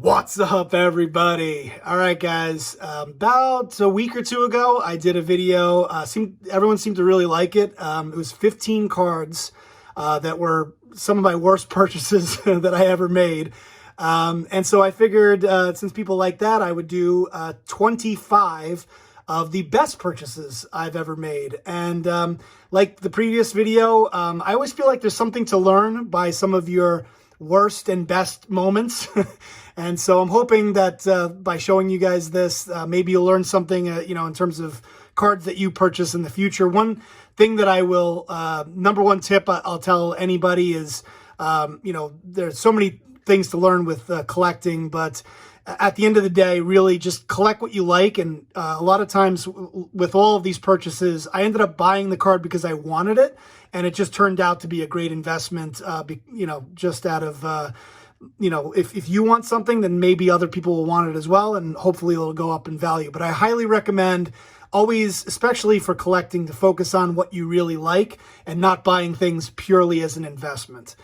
What's up, everybody? All right, guys. About a week or two ago, I did a video. Everyone seemed to really like it. It was 15 cards that were some of my worst purchases that I ever made. And so I figured since people like that, I would do 25 of the best purchases I've ever made. And like the previous video, I always feel like there's something to learn by some of your worst and best moments. And so I'm hoping that by showing you guys this, maybe you'll learn something, in terms of cards that you purchase in the future. One thing that I will, number one tip I'll tell anybody is, there's so many things to learn with collecting, but at the end of the day, really just collect what you like. And a lot of times with all of these purchases, I ended up buying the card because I wanted it. And it just turned out to be a great investment, just out of, if you want something, then maybe other people will want it as well. And hopefully it'll go up in value. But I highly recommend always, especially for collecting, to focus on what you really like and not buying things purely as an investment.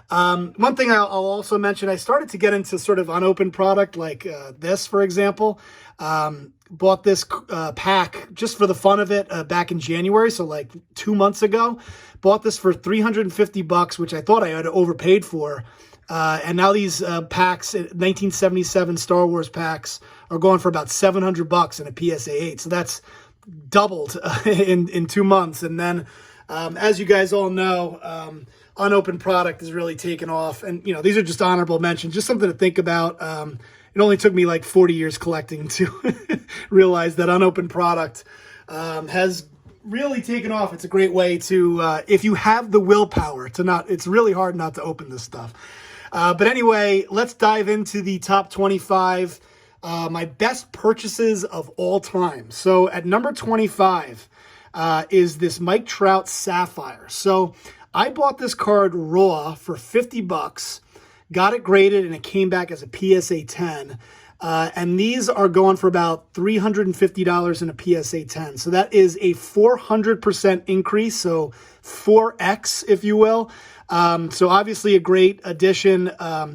One thing I'll also mention, I started to get into sort of unopened product like this, for example. Bought this pack just for the fun of it back in January, so like 2 months ago. Bought this for $350, which I thought I had overpaid for. And now these packs, 1977 Star Wars packs, are going for about $700 in a PSA 8. So that's doubled in 2 months. And then, as you guys all know, unopened product is really taken off. And, these are just honorable mentions, just something to think about. It only took me like 40 years collecting to realize that unopened product has really taken off. It's a great way to, if you have the willpower to not, it's really hard not to open this stuff. But anyway, let's dive into the top 25, my best purchases of all time. So at number 25 is this Mike Trout Sapphire. So I bought this card raw for $50, got it graded, and it came back as a PSA 10. And these are going for about $350 in a PSA 10. So that is a 400% increase, so 4X, if you will. So obviously a great addition.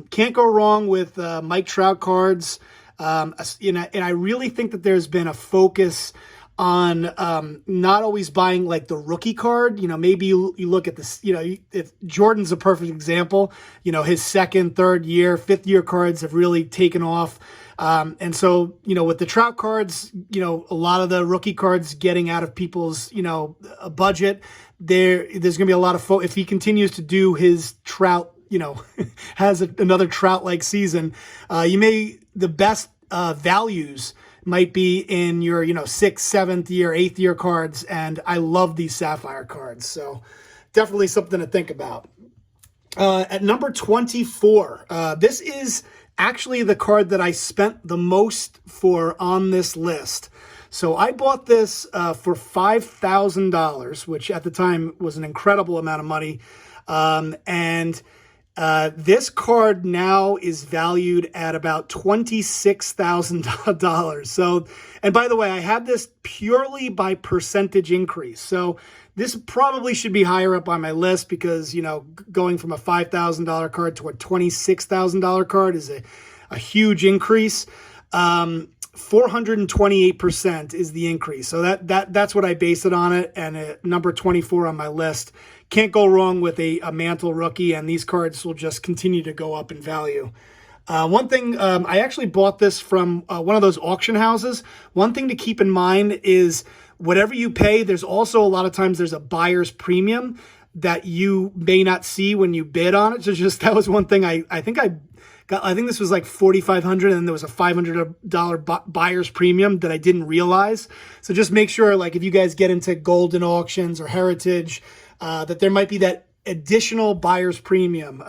Can't go wrong with Mike Trout cards. And I really think that there's been a focus on not always buying like the rookie card. Maybe you look at this, if Jordan's a perfect example, his second, third year, fifth year cards have really taken off. And so, with the Trout cards, a lot of the rookie cards getting out of people's, a budget, there's going to be a lot of if he continues to do his Trout, has another Trout-like season, the best values might be in your, 6th, 7th year, 8th year cards. And I love these Sapphire cards. So definitely something to think about. At number 24, this is actually the card that I spent the most for on this list. So I bought this for $5,000, which at the time was an incredible amount of money. This card now is valued at about $26,000. So, and by the way, I had this purely by percentage increase. So this probably should be higher up on my list because, going from a $5,000 card to a $26,000 card is a huge increase. 428% is the increase. So that's what I base it on it. And number 24 on my list. Can't go wrong with a Mantle rookie, and these cards will just continue to go up in value. One thing, I actually bought this from one of those auction houses. One thing to keep in mind is whatever you pay, there's also a lot of times there's a buyer's premium that you may not see when you bid on it. So that was one thing I think this was like $4,500, and there was a $500 buyer's premium that I didn't realize. So just make sure, like if you guys get into Golden auctions or Heritage, that there might be that additional buyer's premium.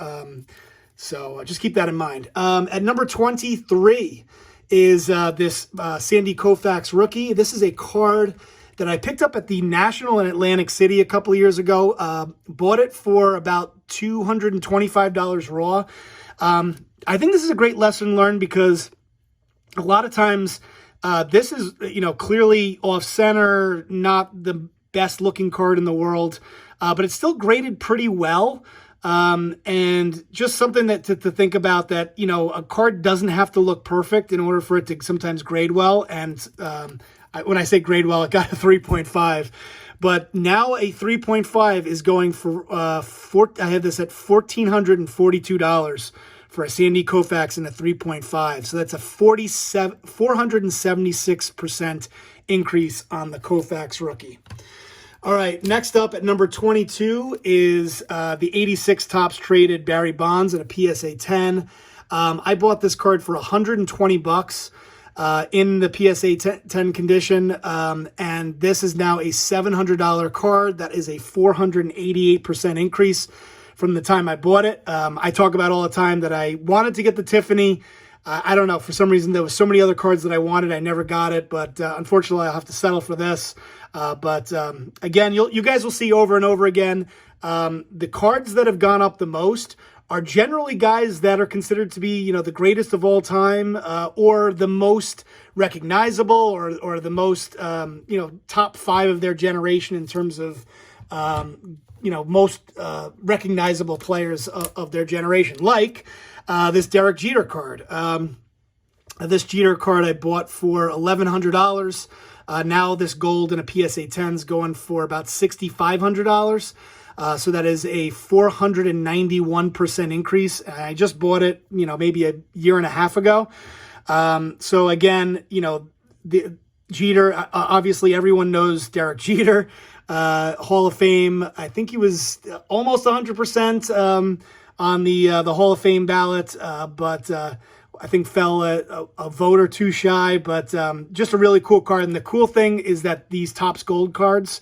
So just keep that in mind. At number 23 is this Sandy Koufax rookie. This is a card that I picked up at the National in Atlantic City a couple of years ago. Bought it for about $225 raw. I think this is a great lesson learned because a lot of times this is, clearly off center, not the best looking card in the world, but it's still graded pretty well. And just something that to think about, that, you know, a card doesn't have to look perfect in order for it to sometimes grade well. And when I say grade well, it got a 3.5. But now a 3.5 is going for, I have this at $1,442 for a Sandy Koufax and a 3.5. So that's a 476% increase on the Koufax rookie. All right, next up at number 22 is the 86 Topps traded Barry Bonds and a PSA 10. I bought this card for $120 in the PSA 10 condition, and this is now a $700 card. That is a 488% increase from the time I bought it. I talk about all the time that I wanted to get the Tiffany. I don't know, for some reason there was so many other cards that I wanted, I never got it, but unfortunately I'll have to settle for this. But again, you guys will see over and over again, the cards that have gone up the most are generally guys that are considered to be, you know, the greatest of all time, or the most recognizable, or the most, you know, top 5 of their generation in terms of, you know, most recognizable players of their generation, like this Derek Jeter card. This Jeter card I bought for $1,100. Now this gold in a PSA 10 is going for about $6,500. So that is a 491% increase. I just bought it, you know, maybe a year and a half ago. So again, you know, the Jeter, obviously everyone knows Derek Jeter, Hall of Fame. I think he was almost 100% on the Hall of Fame ballot, but I think fell a vote or two shy. But just a really cool card. And the cool thing is that these Topps Gold cards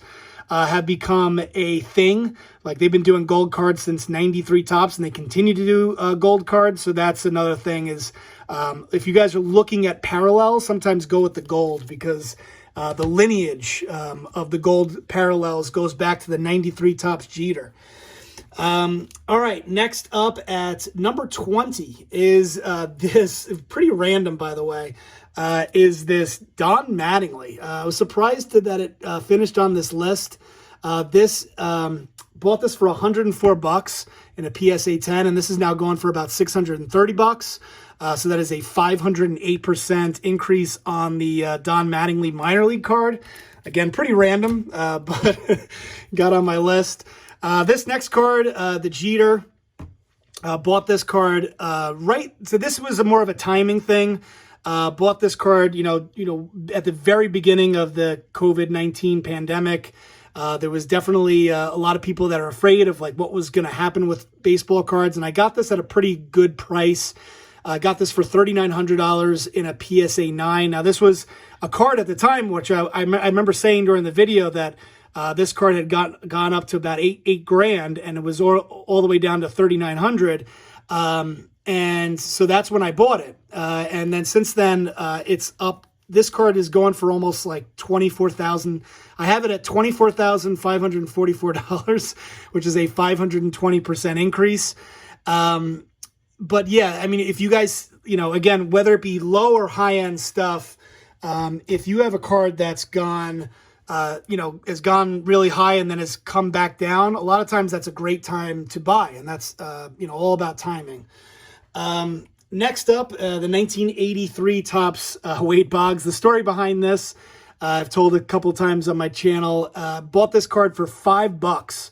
have become a thing. Like, they've been doing gold cards since 93 Topps, and they continue to do gold cards. So that's another thing is, if you guys are looking at parallels, sometimes go with the gold, because the lineage of the gold parallels goes back to the 93 Topps Jeter. All right, next up at number 20 is this, pretty random, by the way, is this Don Mattingly. I was surprised that it finished on this list. Bought this for $104 in a PSA 10, and this is now going for about $630. So that is a 508% increase on the Don Mattingly minor league card. Again, pretty random, but got on my list. This next card, the Jeter, bought this card right. So this was more of a timing thing. Bought this card, you know, at the very beginning of the COVID-19 pandemic. There was definitely a lot of people that are afraid of, like, what was going to happen with baseball cards, and I got this at a pretty good price. I got this for $3,900 in a PSA 9. Now, this was a card at the time, which I remember saying during the video that this card had gone up to about eight grand, and it was all the way down to $3,900. And so that's when I bought it. And then since then, it's up. This card is going for almost like $24,000. I have it at $24,544, which is a 520% increase. But yeah, I mean, if you guys, you know, again, whether it be low or high end stuff, if you have a card that's gone, you know, has gone really high and then has come back down, a lot of times that's a great time to buy. And that's, you know, all about timing. Next up, the 1983 Topps Wade Boggs. The story behind this, I've told a couple times on my channel. Bought this card for $5.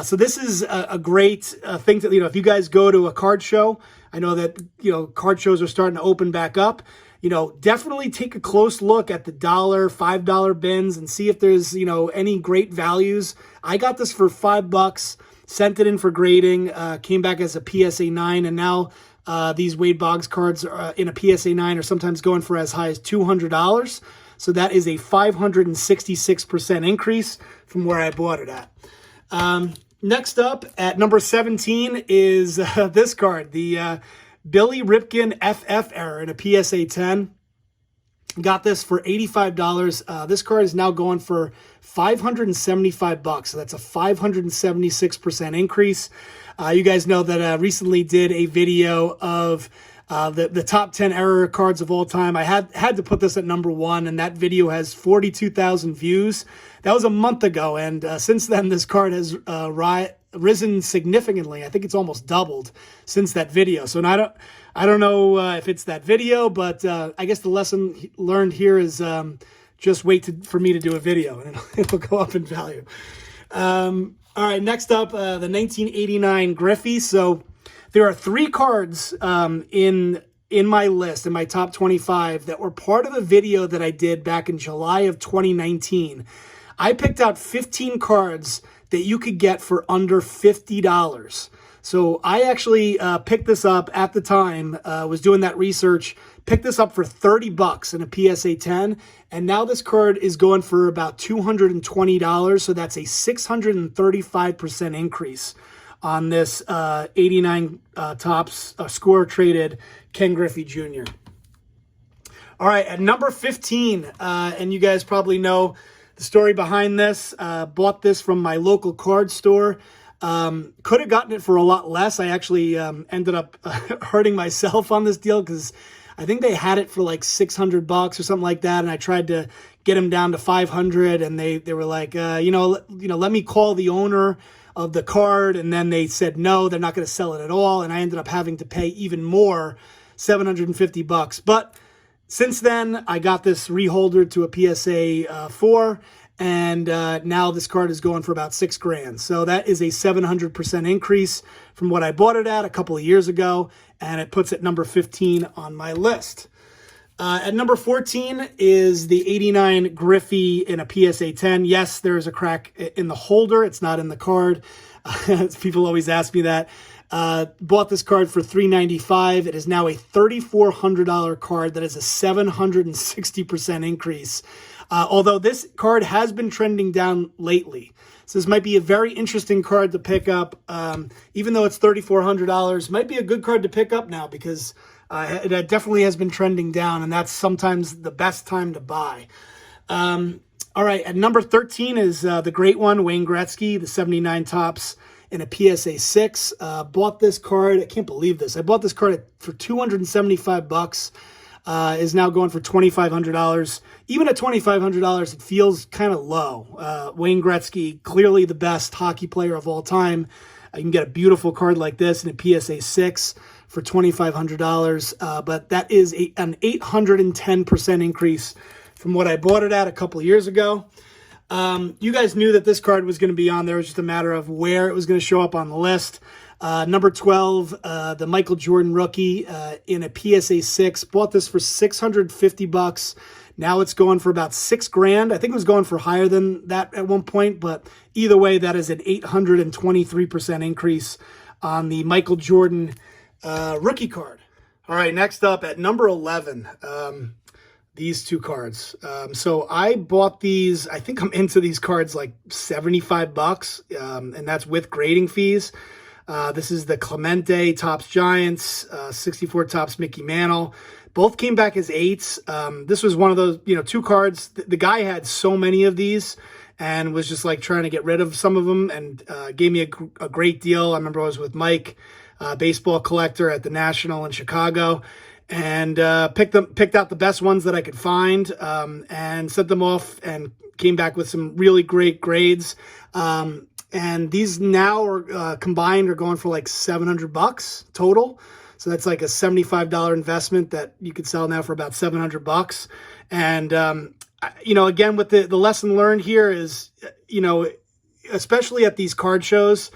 So this is a great thing to, you know, if you guys go to a card show, I know that, you know, card shows are starting to open back up. You know, definitely take a close look at the $1, $5 bins and see if there's, you know, any great values. I got this for $5, sent it in for grading, came back as a PSA 9, and now these Wade Boggs cards are, in a PSA 9 are sometimes going for as high as $200. So that is a 566% increase from where I bought it at. Next up at number 17 is this card, the Billy Ripken FF Era in a PSA 10. Got this for $85. This card is now going for $575. So that's a 576% increase. You guys know that I recently did a video of the top 10 error cards of all time. I had to put this at number 1, and that video has 42,000 views. That was a month ago, and since then this card has risen significantly. I think it's almost doubled since that video. So I don't know if it's that video, but I guess the lesson learned here is just wait for me to do a video and it'll go up in value. All right, next up, the 1989 Griffey. So there are 3 cards in my list, in my top 25, that were part of a video that I did back in July of 2019. I picked out 15 cards that you could get for under $50. So I actually picked this up at the time, was doing that research, picked this up for $30 in a PSA 10, and now this card is going for about $220, so that's a 635% increase on this 89 Topps score traded Ken Griffey Jr. All right, at number 15, and you guys probably know the story behind this. Bought this from my local card store. Could have gotten it for a lot less. I actually ended up hurting myself on this deal because I think they had it for like $600 or something like that, and I tried to get them down to $500, and they were like, let me call the owner of the card, and then they said no, they're not going to sell it at all, and I ended up having to pay even more, $750. But since then, I got this reholdered to a PSA 4, and now this card is going for about $6,000. So that is a 700% increase from what I bought it at a couple of years ago, and it puts it number 15 on my list. At number 14 is the 89 Griffey in a PSA 10. Yes, there is a crack in the holder. It's not in the card. People always ask me that. Bought this card for $395. It is now a $3,400 card. That is a 760% increase. Although this card has been trending down lately. So this might be a very interesting card to pick up. Even though it's $3,400, might be a good card to pick up now because it definitely has been trending down, and that's sometimes the best time to buy. All right, at number 13 is the great one, Wayne Gretzky, the 79 Topps in a PSA 6. Bought this card. I can't believe this. I bought this card for $275. Is now going for $2,500. Even at $2,500, it feels kind of low. Wayne Gretzky, clearly the best hockey player of all time. You can get a beautiful card like this in a PSA 6 for $2,500. But that is an 810% increase from what I bought it at a couple of years ago. You guys knew that this card was going to be on there. It was just a matter of where it was going to show up on the list. Number 12, the Michael Jordan rookie in a PSA 6. Bought this for $650. Now it's going for about $6,000. I think it was going for higher than that at one point, but either way, that is an 823% increase on the Michael Jordan rookie card. All right, next up at number 11, these 2 cards. So I bought these. I think I'm into these cards like $75, and that's with grading fees. This is the Clemente Topps Giants, 64 Topps Mickey Mantle. Both came back as 8s. This was one of those, 2 cards. The guy had so many of these and was just like trying to get rid of some of them, and gave me a great deal. I remember I was with Mike, baseball collector at the National in Chicago, and picked out the best ones that I could find, and sent them off and came back with some really great grades. And these now are combined are going for like $700 total. So that's like a $75 investment that you could sell now for about $700. And, again, with the lesson learned here is, especially at these card shows,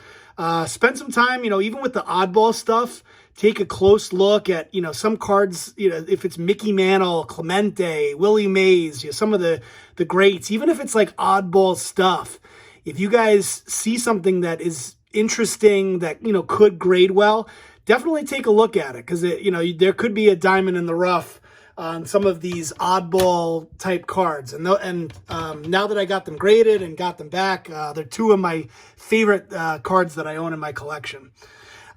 spend some time, even with the oddball stuff, take a close look at, some cards, if it's Mickey Mantle, Clemente, Willie Mays, some of the greats, even if it's like oddball stuff. If you guys see something that is interesting that, could grade well, definitely take a look at it because, there could be a diamond in the rough on some of these oddball type cards. And now that I got them graded and got them back, they're 2 of my favorite cards that I own in my collection.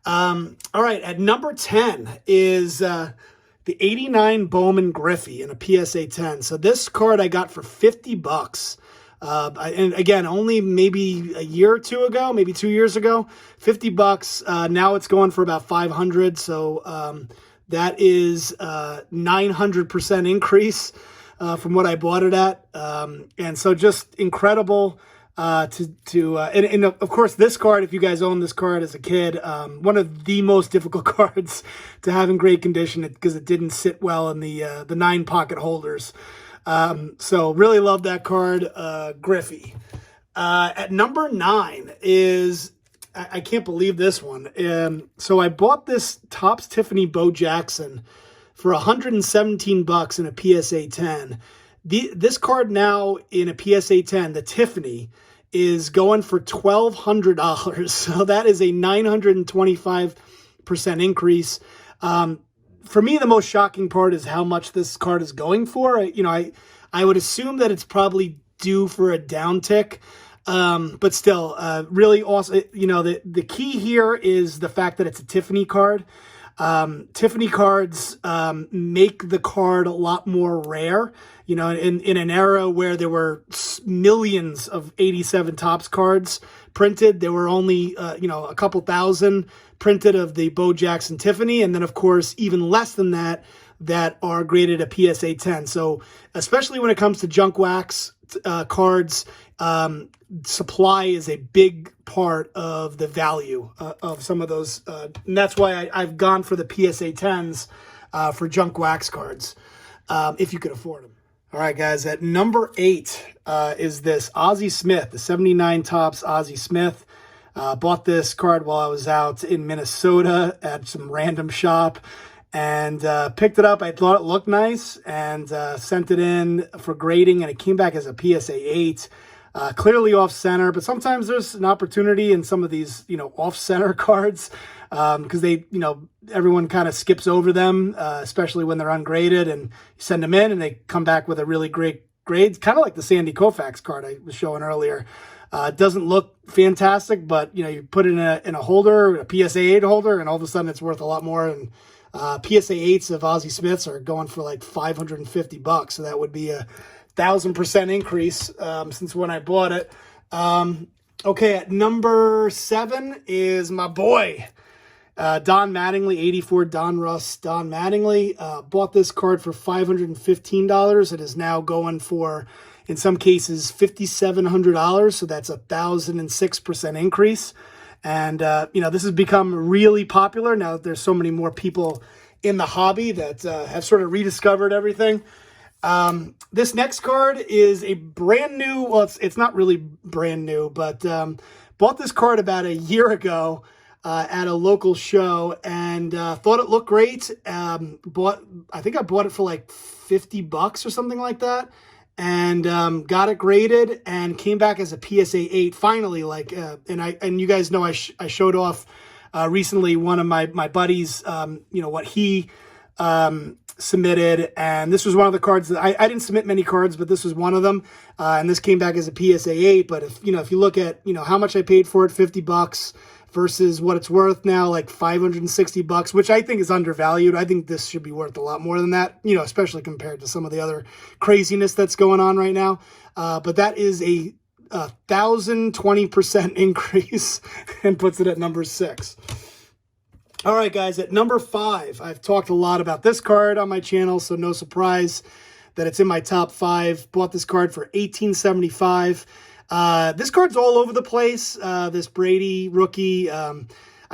All right, at number 10 is the 89 Bowman Griffey in a PSA 10. So this card I got for $50. And again, only maybe a year or 2 ago, maybe 2 years ago, $50. Now it's going for about $500. So that is 900% increase from what I bought it at. And so just incredible. And of course, this card, if you guys own this card as a kid, one of the most difficult cards to have in great condition because it didn't sit well in the 9 pocket holders. So really love that card, Griffey. At number 9 is, I can't believe this one. So I bought this Topps Tiffany Bo Jackson for $117 in a PSA 10. This card now in a PSA 10, the Tiffany, is going for $1,200. So that is a 925% increase. For me, the most shocking part is how much this card is going for. I would assume that it's probably due for a downtick. But still, really awesome. The key here is the fact that it's a Tiffany card. Tiffany cards make the card a lot more rare. In an era where there were millions of 87 Topps cards printed, there were only a couple thousand printed of the Bo Jackson Tiffany, and then of course even less than that are graded a PSA 10. So especially when it comes to junk wax cards, supply is a big part of the value of some of those, and that's why I've gone for the PSA 10s for junk wax cards, if you could afford them. All right, guys, at number 8 is this Ozzie Smith, the 79 Topps Ozzie Smith. Bought this card while I was out in Minnesota at some random shop, and picked it up. I thought it looked nice, and sent it in for grading, and it came back as a PSA 8. Clearly off center, but sometimes there's an opportunity in some of these, off center cards, because everyone kind of skips over them, especially when they're ungraded, and you send them in and they come back with a really great grade, kind of like the Sandy Koufax card I was showing earlier. It doesn't look fantastic, but you put it in a holder, a PSA 8 holder, and all of a sudden it's worth a lot more. And PSA 8s of Ozzie Smiths are going for like $550, so that would be a 1,000% increase since when I bought it. Okay, at number 7 is my boy, Don Mattingly, 84 Donruss Don Mattingly. Bought this card for $515. It is now going for, in some cases, $5,700. So that's a 1,006% increase. And, this has become really popular now that there's so many more people in the hobby that have sort of rediscovered everything. This next card is a brand new, well, it's not really brand new, but bought this card about a year ago at a local show, and thought it looked great. I think I bought it for like $50 or something like that, and got it graded and came back as a PSA 8 finally. And you guys know I showed off recently one of my buddies, what he submitted, and this was one of the cards that I didn't submit many cards, but this was one of them, and this came back as a PSA 8. But if you look at how much I paid for it, $50 versus what it's worth now, like $560, which I think is undervalued. I think this should be worth a lot more than that, especially compared to some of the other craziness that's going on right now. But that is a 1,020% increase and puts it at number 6. All right, guys, at number 5, I've talked a lot about this card on my channel, so no surprise that it's in my top 5. Bought this card for $18.75. This card's all over the place, this Brady rookie. I've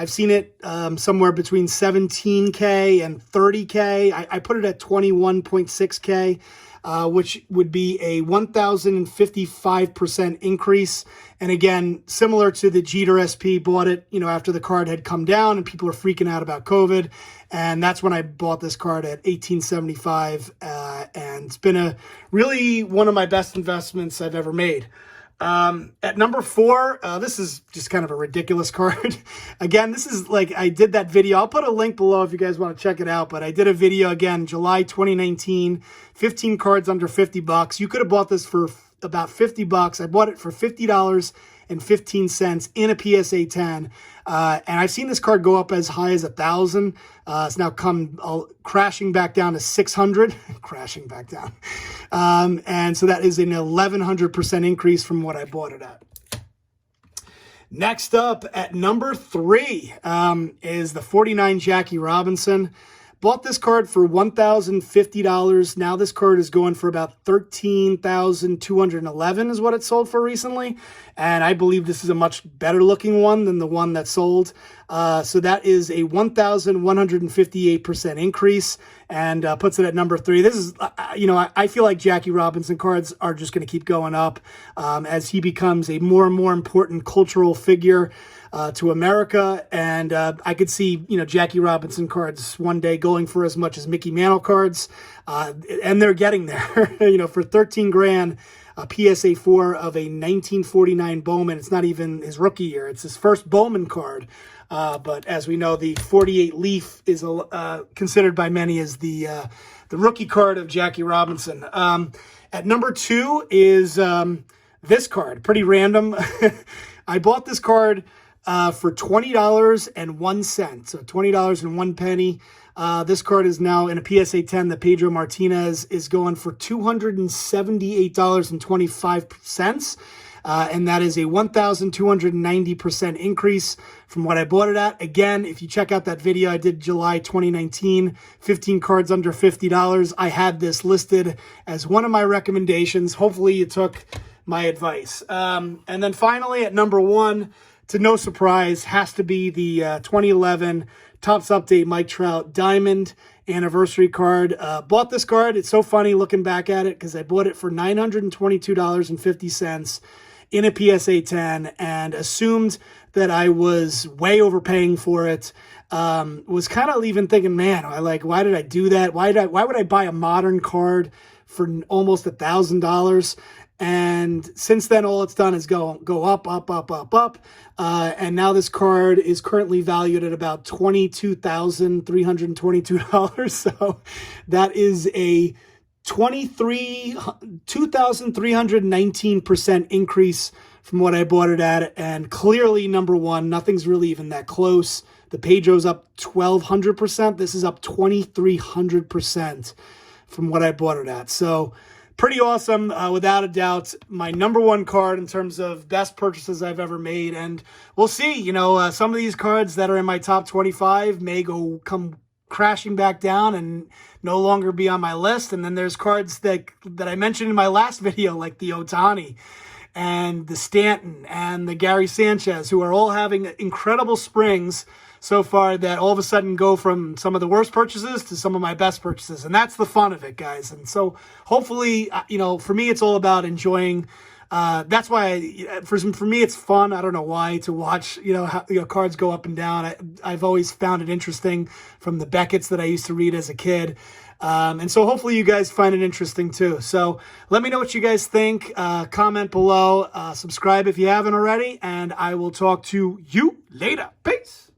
seen it somewhere between $17K and $30K. I put it at $21.6K. Which would be a 1,055% increase. And again, similar to the Jeter SP, bought it, after the card had come down and people were freaking out about COVID. And that's when I bought this card at $18.75. And it's been really one of my best investments I've ever made. At number 4, this is just kind of a ridiculous card. Again, this is like, I did that video. I'll put a link below if you guys want to check it out, but I did a video again, July 2019, 15 cards under $50. You could have bought this for about $50. I bought it for $50.15 in a PSA 10. And I've seen this card go up as high as 1,000. It's now come crashing back down to 600, crashing back down. And so that is an 1,100% increase from what I bought it at. Next up at number 3 is the 49 Jackie Robinson. Bought this card for $1,050. Now this card is going for about $13,211 is what it sold for recently. And I believe this is a much better looking one than the one that sold. So that is a 1,158% increase and puts it at number 3. This is, I feel like Jackie Robinson cards are just going to keep going up as he becomes a more and more important cultural figure to America, and I could see, Jackie Robinson cards one day going for as much as Mickey Mantle cards, and they're getting there. For 13 grand, a PSA 4 of a 1949 Bowman. It's not even his rookie year; it's his first Bowman card. But as we know, the 48 Leaf is considered by many as the rookie card of Jackie Robinson. At number 2 is this card. Pretty random. I bought this card for $20.01, so $20.01. This card is now in a PSA 10. The Pedro Martinez is going for $278.25, and that is a 1,290% increase from what I bought it at. Again, if you check out that video I did July 2019, 15 cards under $50, I had this listed as one of my recommendations. Hopefully you took my advice. And then finally at number 1, to no surprise, has to be the 2011 Topps Update Mike Trout Diamond Anniversary card. Bought this card. It's so funny looking back at it because I bought it for $922.50 in a PSA 10 and assumed that I was way overpaying for it. Was kind of even thinking, man, why did I do that? Why would I buy a modern card for almost $1,000? And since then, all it's done is go up, up, up, up, up. And now this card is currently valued at about $22,322. So that is a 2,319% increase from what I bought it at. And clearly, number 1, nothing's really even that close. The Pedro's up 1,200%. This is up 2,300% from what I bought it at. So pretty awesome, without a doubt. My number 1 card in terms of best purchases I've ever made. And we'll see, some of these cards that are in my top 25 may come crashing back down and no longer be on my list. And then there's cards that I mentioned in my last video, like the Ohtani and the Stanton and the Gary Sanchez, who are all having incredible springs so far, that all of a sudden go from some of the worst purchases to some of my best purchases. And that's the fun of it, guys. And so hopefully, for me, it's all about enjoying. That's why for me, it's fun. I don't know why, to watch, how, cards go up and down. I've always found it interesting from the Beckett's that I used to read as a kid. And so hopefully you guys find it interesting too. So let me know what you guys think. Comment below, subscribe if you haven't already, and I will talk to you later. Peace.